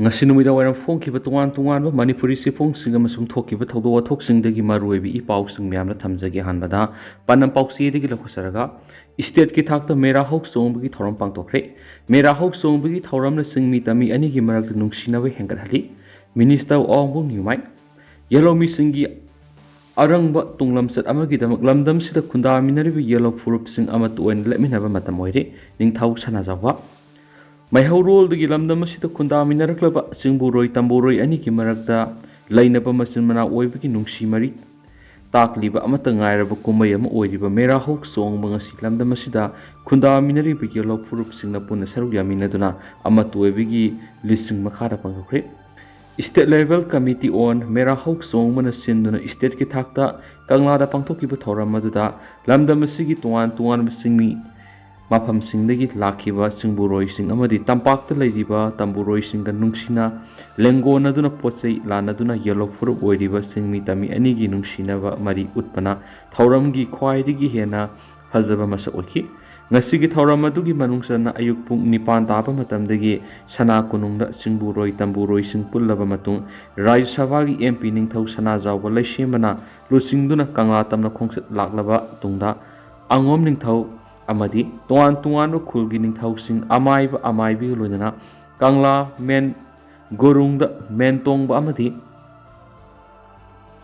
ngasi numida wairam phongkiba tungan manipuri sifongsinga masung thokiba thawdo wathoksingi maruibi I pausing myamna thamjagi hanbada panam pausidigi lakhusaraga state ki thakta mera hok songbagi thoram pangtokre mera hok songbagi thoramna singmi tami anigi marak nungsinawe hengat hali minister ongbu nyumai yellow mi singi arangba tunglamsat amagi damak lamdam sida khunda minaribi yellow furup sing amat oin leminaba matam oire ningthau sanajawa Maihorol the Gilamdam Sita Kunda Minaraklaba, Singburoi, Tamboroi, and Nikimarakta, Lainapa Masimana, Oibiki Nungshi Mari, Takliba Amatangaira, Kumayam, Oiba, Mera Hok Song, Mangasilam the Masida, Kunda Minari, Yellow Purup Singapuna, Saruya Minaduna, Amatuebigi, Lissing Makara Pangre. State level committee on Mera Hok Song, Manasinduna, State Kitakta, Kanglada Pangtoki Batora Maduda, Lambda Masigi Tuan Masingmi. Mafam singdagi lakiba singburoi sing amadi tampakta leidiba tamburoi singa nungsina lengona duna pochei lana duna yellow furu oiriba singmi tami anigi nungsinaba mari utpana thauramgi khwaidigi hena fazaba masa oki ngasigi thauram adugi manungsana ayuk pung nipan taba matamdagi sana kunungda singburoi tamburoi sing pullaba matung Rajya Sabha gi MP ningthau sana jawba leishemana lusingduna kangla tamna khongsat laklaba tungda angom ningthau amadi tuan khulgi ningthausing amaibi loinana kangla men gorungda men tongba amadi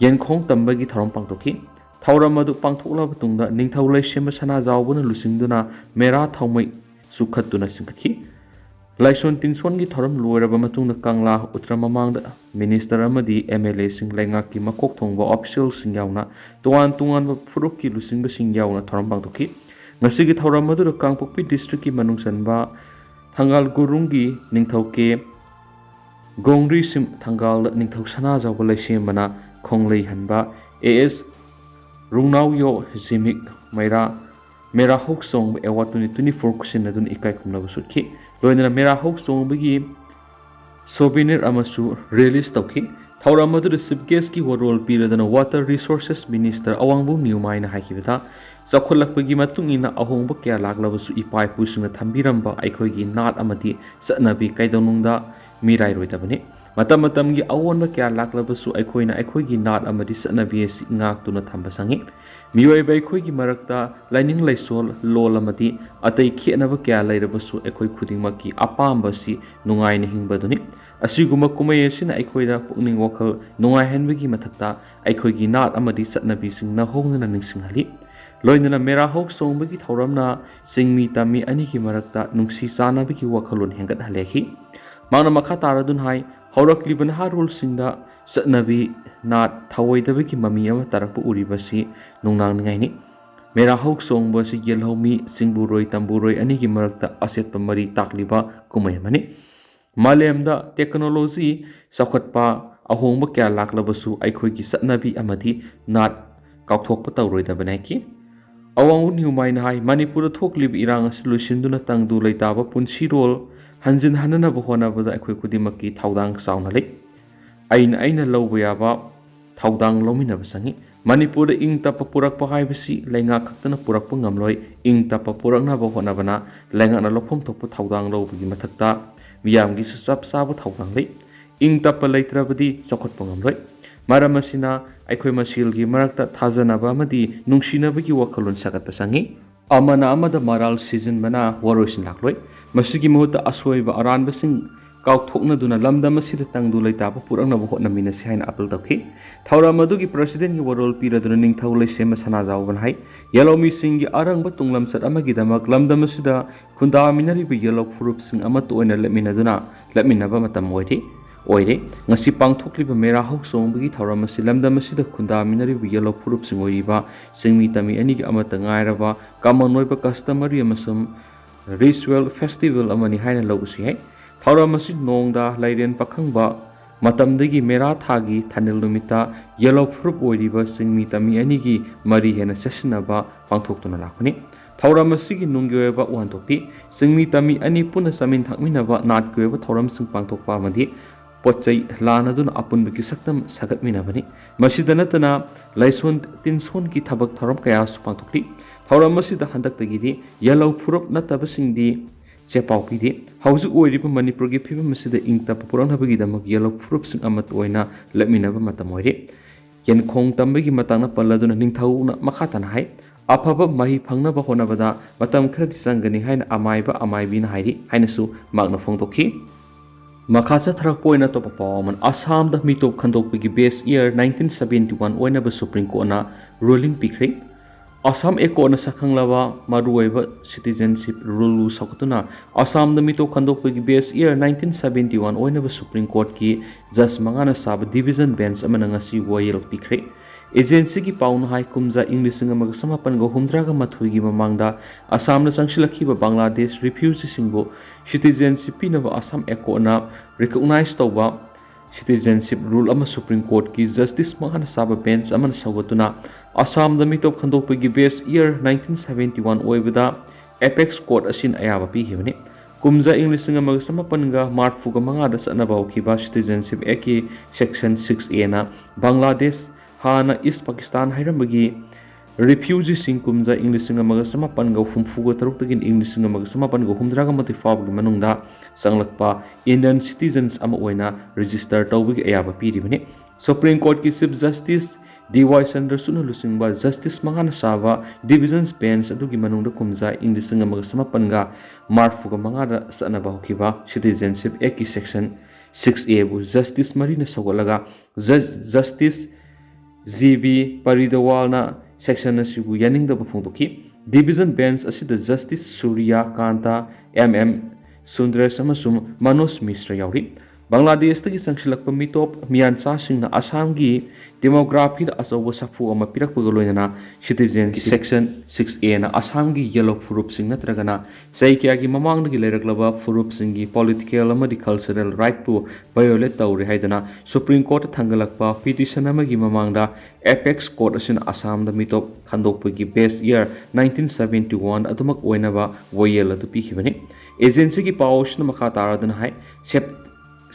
yenkhong tambagi thoram pangtoki thauram adu pangthoklaba tungda ningthau leishema sana jawbuna lusingduna mera thaumai sukhatuna singkhi laison tinson gi thoram loiraba matungna kangla utramamangda minister amadi MLA sing laingaki makok thongba official sing yauna tuan furukki lusingba sing yauna thoram pangtoki Ngasigi thauram madura Kangpokpi district ki manungsanba thangal gurungi ningthauke gongri sim thangal ningthau sana jawba laisem khonglei hanba AS rungnau yo jimik mera hok song award 2024 kusin adun ikai khumna busukhi loinana mera hok song bagi souvenir amasu release tawki thauram madura chief guest ki role piradana water resources minister awangbu niumaina haikibada Chakhulakpagi matungina ahongba kya laklabasu ipai pusuna thambiramba aikhoigi nat amati satnabi kaidonungda mirai roitabani matamgi awonba kya laklabasu aikhoigi nat amati satnabi asi ngaktuna thamba sangi miyoiba aikhoigi marakta laining laisol lol amati atai khenaba kya lairabasu aikhoi khudingmaki apamba si nungaina hingbaduni asiguma kumai asina aikhoida pukning wakhal nungai henbagi mathakta aikhoigi nat amati satnabi singna hongnana ningsinghali Loinana mera hok songbagi thauramna singmi tami aniki marakta nungsi chanabagi wakhalon hengat haleki mangna makha taradun hai haurakliban harul singda satnabi nat thawoidabagi mami ama tarakpu uribasi nungnang ngaini mera hok songba si yelhomi singburoi tamburoi aniki marakta asetpa mari takliba kumai mani malemda technology sakhatpa ahongba kya laklabasu aikhoigi satnabi amadi nat kaukthokpa tawroidabanaki Awang Humain Hai Manipur Thoklib Irang Solution Tangdu Laitaba Punsi Rol Hanjin Hanana Bohona Bada Equidimaki Taudang Saunalik Aina Lowayaba Taudang Lomina Basangi Manipur ing tapapurak Pahibasi Lenga Katana Purak Pungamloy ing tapapurana Bohonabana Lenga Lopum Topu Taudang Low Matakta Viamgi Sap Sabu Taudang Lake ing tapalaitrabadi Sokot Pungamloy Maramasina Aikoi Masilgi Marakta Tazanaba Madi Nungsinabagi Wakalun Sagat Pasangi Amana Amada Maral season Mana Warosin Lakloi Masigi Muta Aswaiba Aran Basing Kaukna Duna Lamda Masida Tangdu Laitaba Purana Bohona Minas Hain Apple Taki Taura Madugi President Warol Pira Duning Taula Sema Sanazawan Hai Yellow Missing Arang Batunglam Sat Amagidamak Lamda Masida Kunda Minari Yellow Furups in Amatuana Leminaduna Leminaba Matamwati Oire, ngasi pangthokliba mera hok songbagi thauramasi lamdamasi da khunda minari yellow furup singoiba singmi tami anigi amata ngairaba kamonoiba customary amasum ritual festival amani haina logusi hai thauramasi nongda lairen pakhangba matamdagi mera thagi thanil numita yellow furup oiriba singmi tami anigi mari hena sasinaba pangthoktuna lakuni thauramasi gi nungyoeba wantopi singmi tami ani puna samin thakminaba natkoeba thauram sing pangthokpa amadi Pochai Lanadun upon the Kisaktam Sagat Minabani, Masidanatana, Laison Tinson ki Tabak Taram Kayas Pantokli, Tauramasi the Handak the Gidi, Yellow Purup Natabasing di ꯆꯦꯄꯥꯎ ꯄꯤꯗꯦ ꯍꯧꯖꯤꯛ ꯑꯣꯏꯔꯤꯕ ꯃꯅꯤꯄꯨꯔꯒꯤ ꯐꯤꯕꯝ ꯑꯁꯤꯗ ꯏꯪꯇꯞꯄ ꯄꯨꯔꯛꯅꯕꯒꯤꯗꯃꯛ ꯌꯦꯜꯂꯧ ꯐꯨꯔꯨꯞꯁꯤꯡ ꯑꯃꯠꯇ ꯑꯣꯏꯅ ꯂꯦꯞꯃꯤꯟꯅꯕ ꯃꯇꯝ ꯑꯣꯏꯔꯦ ꯌꯦꯟꯈꯣꯡ ꯇꯝꯕꯒꯤ ꯃꯇꯥꯡꯗ ꯄꯜꯂꯗꯨꯅ ꯅꯤꯡꯊꯧꯅ ꯃꯈꯥ ꯇꯥꯅ ꯍꯥꯏ ꯑꯐꯕ ꯃꯍꯩ ꯐꯪꯅꯕ ꯍꯣꯠꯅꯕꯗ ꯃꯇꯝ ꯈꯔꯗꯤ ꯆꯪꯒꯅꯤ ꯍꯥꯏꯅ ꯑꯃꯥꯏꯕ ꯑꯃꯥꯏꯕꯤꯅ ꯍꯥꯏꯔꯤ ꯍꯥꯏꯅꯁꯨ ꯃꯍꯥꯛꯅ ꯐꯣꯡꯗꯣꯛꯈꯤ ꯃꯈꯥ ꯆꯠꯊꯔꯛꯄ ꯑꯣꯏꯅ ꯑꯇꯣꯞꯄ ꯄꯥꯎ ꯑꯃꯅ ꯑꯁꯥꯝꯗ ꯃꯤꯇꯣꯞ ꯈꯟꯗꯣꯛꯄꯒꯤ ꯕꯦꯁ ꯏꯌꯔ 1971 ꯑꯣꯏꯅꯕ ꯁꯨꯄ꯭ꯔꯤꯝ ꯀꯣꯔꯠꯅ ꯔꯨꯂꯤꯡ ꯄꯤꯈ꯭ꯔꯦ ꯑꯁꯥꯝ ꯑꯦꯀꯣꯔꯠꯅ ꯁꯛꯈꯪꯂꯕ ꯃꯔꯨꯑꯣꯏꯕ ꯁꯤꯇꯤꯖꯦꯟꯁꯤꯞ ꯔꯨꯜ ꯁꯧꯒꯠꯇꯨꯅ ꯑꯁꯥꯝꯗ ꯃꯤꯇꯣꯞ ꯈꯟꯗꯣꯛꯄꯒꯤ ꯕꯦꯁ ꯏꯌꯔ 1971 ꯑꯣꯏꯅꯕ ꯁꯨꯄ꯭ꯔꯤꯝ ꯀꯣꯔꯠꯀꯤ ꯖꯁ ꯃꯉꯥꯅ ꯁꯥꯕ ꯗꯤꯚꯤꯖꯟ ꯕꯦꯟꯆ ꯑꯃꯅ ꯉꯁꯤ ꯋꯥꯌꯦꯜ ꯄꯤꯈ꯭ꯔꯦ एजेंसी पाउन हाई कुमजा इंग समापन हुमद्राग मथुगी ममांग असम चंसिलखीब बांग्लादेश रिफ्यूजी सिटीजनशिप पीनब असम एकोना रिकॉग्नाइज तौब सिटीजनशिप रूल सुप्रीम कोर्ट की जस्टिस मगाना साब बेंच सौगतुना असम मिटोप खंदोपगी बेस ईयर 1971 ओइबदा एपेक्स कोर्ट असिन अयाब पीखिबने कुमजा इंग समापन मार्फुग मंगाद चनब हौखिबा सिटीजनशिप एक्ट की सेक्शन 6A ना बांग्लादेश हाना ईस्ट पाकिस्तान हैरमगी रिफ्यूजी सिंह कुमजा इंग समापन हुमफुग तरुक इंग समापन हुमद्राग मति फावगी मनुंगदा संगलक्पा इंडियन सिटीजन्स रजिस्टर तौबगी अयाब पीरिबने सुप्रीम कोर्ट की चीफ जस्टिस DY चंद्रचूड़ लुचिंबा जस्टिस मंगाना साबा डिविजन बेंच अदुगी मनुंगदा कुमजा इंग समापन मार्फुग मंगादा चनब हौखिबा सिटीजनशिप एक्ट की सेक्शन 6A बु जस्टिस मरीना सौगलगा जस्टिस GB परिदवालना सेक्शन असिबु यानिंगदब फोंदोखी डिविजन बेंच असिद जस्टिस सूर्या कांता MM सुंदरेश अमसुम मनोज मिश्रा यावरी बांग्लादेश तगी संगसिलक्प मिटोप मियानचा सिंगना असम की डेमोग्राफी अचौब साफू अमा पिरक्पग लोइना सिटीजन सेक्शन 6A ना असम की येलो फुरुप सिंग नत्रगना चैक्या की ममांग की लेरक्लबा फुरुप सिंग की पॉलिटिकल अमदी कल्चरल राइट पु वायोलेट तौरे हाइदना सुप्रीम कोर्ट थंगलक्पा पिटिशन अमगी ममांगदा एपेक्स कोर्ट असिन असम द मिटोप खंदोकपगी बेस ईयर 1971 अदुमक ओइनबा वोयल अदु पिखिबने एजेंसी की पावशन मखा तारदन हाय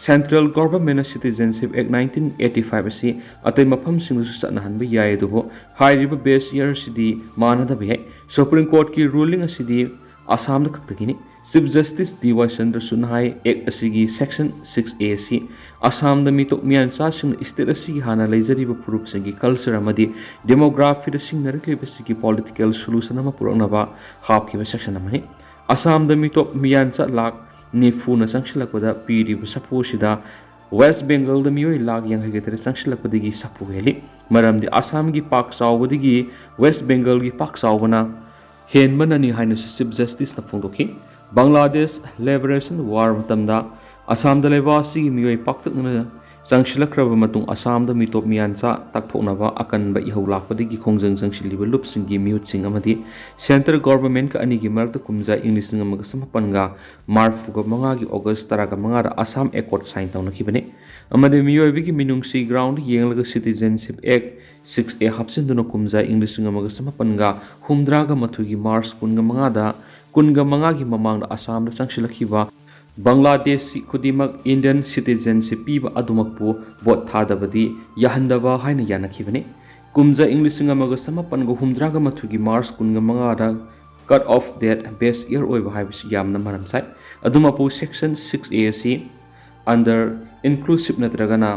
सेंट्रल गवर्नमेंट सिटीजनशिप एक्ट 1985 असी अतै मफम सिंगसु चनहनबा याय दुबो हाइरिबा बेस ईयर सिदी मानदबे है सुप्रीम कोर्ट की रूलिंग असिदी असम द खक्तगिनी चीफ जस्टिस DY चंद्रचूड़ हाई एक्ट असिगी सेक्शन 6A सी असम द मिटो मियानचा सिंग स्टेट असिगी हाना लेजरिबा फुरुप सिंगी कल्चर अमदी डेमोग्राफी द सिंग नरकलिबा सिगी पॉलिटिकल सोल्यूशन अमा पुरकनबा हापखिबा सेक्शन अमनी असम द मिटो मियानचा लाख निफुना चंसिलक्पदा पीरिबा सफुसिदा वेस्ट बेंगल द मियोय लाख यांगैगेतर चंसिलक्पदगी सफु हेली मरमदि असम की पाक चावबदगी वेस्ट बेंगल की पाक चावबना हेनबननी हाइना चीफ जस्टिस न फोंदोखी बांग्लादेश लिबरेशन वार मतमदा असम द लेबासी मियोय पाक्तकना चंसिलक्रब मतुंग असम द मिटोप मियानचा ताकथोनबा अकनबा इहौ लाकपदगी खोंजंग चंसिलिबा लुपसिंगी मियुटसिंग अमदी सेंट्रल गवर्नमेंट का अनिगी मरक्ता कुमजा इंग्लिश नंगमगा समापनगा मार्फुगा मंगागी अगस्त तरागा मंगादा असम एकॉर्ड साइन तौनखिबने अमदे मियोयबिगी मिनुंगसी ग्राउंड येंगलगा सिटीजनशिप एक्ट 6A हापसिनदुना कुमजा इंग्लिश नंगमगा समापनगा हुमद्रागा मथुगी मार्च कुनगा मंगागी ममांगदा असम द चंसिलखिबा बांग्लादेश खुदिमक इंडियन सिटीजनशिप पीब अदुमकपु वोट थादबदी याहंदबा हाइना यानखिबने कुमजा इंग्लिश नंगमगा समापन हुमद्रागा मथुगी मार्च कुनगा मंगादा cut off date base year ओइबा हाइबसि यामना मरमसाइ अदुमपु सेक्शन 6A सी अंडर इंक्लूसिव नत्रगना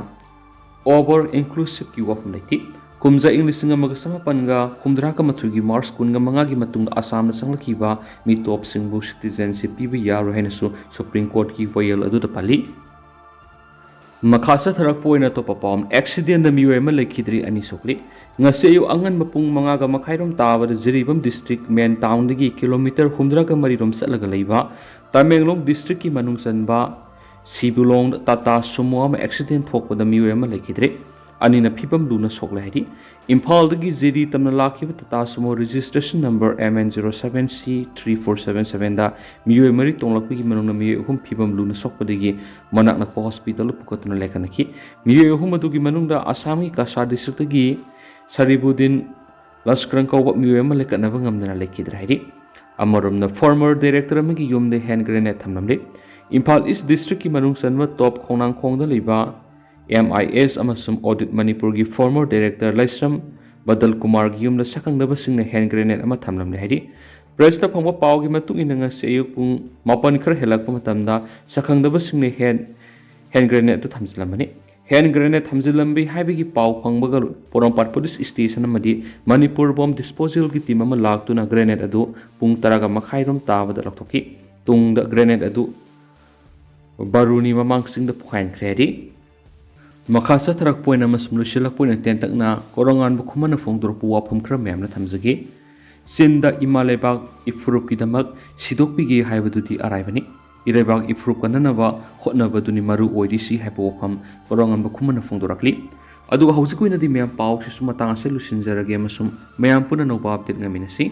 ओवर इंक्लूसिव की वफम लेति कुमजा इंग्लिश नंगमगा समापनगा हुमद्रागा मथुगी मार्च कुनगा मंगागी मतुंग असम संगलखिबा मिटोप सिंगबु सिटीजनशिप पीबा यारो हैनसु सुप्रीम कोर्ट की वयल अदुदा पाली मखासा थरक पोइना तो पाम एक्सीडेंट द मियोय म लेखिद्री अनि सोकली ngase yu angan mapung mangaga makhairom tabada jiribam district main town dagi kilometer 100 marirom satlaga leiba Tamenglong district ki manung sanba Sibulong Tata Sumo ama accident thokpada miyoy ama lekhidre anina phibam luna sokla haidi Imphal dagi jiri tamna lakhiba Tata Sumo registration number MN07C3477 da miyoy mari tonglakpagi manungna miyoy hum phibam luna sokpadagi manakna ko hospital pukatuna lekanaki miyoy hum adugi manungda Assam ki Kasa district dagi Saribudin Laskrang Kauba Muema Lekanava Ngamdana Lekidri. Amarum, former director of Yum the hand grenade Tamnamde. Impal East District Manung Sanva top Konang Kong the Liba MIS Amasum Audit Manipurgi former director Lysram Badal Kumar Yum the second level sing the hand grenade Amatamlam Hedi. ꯄ꯭ꯔꯦꯁꯇ ꯐꯪꯕ ꯄꯥꯎꯒꯤ ꯃꯇꯨꯡ ꯏꯟꯅ ꯉꯁꯤ ꯑꯌꯨꯛ ꯄꯨꯡ 8 ꯈꯔ ꯍꯦꯜꯂꯛꯄ ꯃꯇꯝꯗ ꯁꯛꯈꯪꯗꯕꯁꯤꯡꯅ ꯍꯦꯟ ꯒ꯭ꯔꯦꯅꯦꯗ ꯑꯗꯨ ꯊꯝꯖꯤꯜꯂꯝꯕꯅꯤ꯫ ꯍꯦꯟ ꯒ꯭ꯔꯦꯅꯦꯗ ꯊꯝꯖꯤꯜꯂꯝꯕꯤ ꯍꯥꯏꯕꯒꯤ ꯄꯥꯎ ꯐꯪꯕꯒ ꯄꯣꯔꯣꯝꯄꯥꯠ ꯄꯨꯂꯤꯁ ꯁ꯭ꯇꯦꯁꯟ ꯑꯃꯗꯤ ꯃꯅꯤꯄꯨꯔ ꯕꯣꯝ ꯗꯤꯁꯄꯣꯖꯦꯜꯒꯤ ꯇꯤꯝ ꯑꯃ ꯂꯥꯛꯇꯨꯅ ꯒ꯭ꯔꯦꯅꯦꯗ ꯑꯗꯨ ꯄꯨꯡ 10:30 ꯇꯥꯕꯗ ꯂꯧꯊꯣꯛꯈꯤ꯫ ꯇꯨꯡꯗ ꯒ꯭ꯔꯦꯅꯦꯗ ꯑꯗꯨ ꯕꯥꯔꯨꯅꯤ ꯃꯃꯥꯡꯁꯤꯡꯗ ꯄꯣꯈꯥꯏꯍꯟꯈ꯭ꯔꯦ ꯍꯥꯏꯔꯤ꯫ ꯃꯈꯥ ꯆꯠꯊꯔꯛꯄ ꯑꯣꯏꯅ ꯑꯃꯁꯨꯡ ꯂꯣꯏꯁꯤꯜꯂꯛꯄ ꯑꯣꯏꯅ ꯇꯦꯟꯇꯛꯅ ꯀꯣꯔꯧꯉꯥꯟꯕ ꯈꯨꯃꯟꯅ ꯐꯣꯡꯗꯣꯔꯛꯄ ꯋꯥꯐꯝ ꯈꯔ ꯃꯌꯥꯝꯅ ꯊꯝꯖꯒꯦ꯫ ꯆꯤꯟꯗ ꯏꯃꯥ ꯂꯩꯕꯥꯛ ꯏꯐꯨꯔꯨꯞꯀꯤꯗꯃꯛ ꯁꯤꯗꯣꯛꯄꯤꯒꯦ ꯍꯥꯏꯕꯗꯨꯗꯤ ꯑꯔꯥꯏꯕꯅꯤ꯫ ꯏꯔꯩꯕꯥꯛ ꯏꯐꯨꯔꯨꯞ ꯀꯟꯅꯅꯕ ꯍꯣꯠꯅꯕꯗꯨꯅꯤ ꯃꯔꯨ ꯑꯣꯏꯔꯤꯁꯤ ꯍꯥꯏꯕ ꯋꯥꯐꯝ ꯀꯣꯔꯧꯉꯥꯟꯕ ꯈꯨꯃꯟꯅ ꯐꯣꯡꯗꯣꯔꯛꯂꯤ꯫ ꯑꯗꯨꯒ ꯍꯧꯖꯤꯛ ꯑꯣꯏꯅꯗꯤ ꯃꯌꯥꯝ ꯄꯥꯎꯁꯤꯁꯨ ꯃꯇꯥꯡ ꯑꯁꯤ ꯂꯣꯏꯁꯤꯟꯖꯔꯒꯦ ꯑꯃꯁꯨꯡ ꯃꯌꯥꯝ ꯄꯨꯟꯅ ꯅꯧꯕ ꯑꯞꯗꯦꯠ ꯉꯝꯃꯤꯟꯅꯁꯤ꯫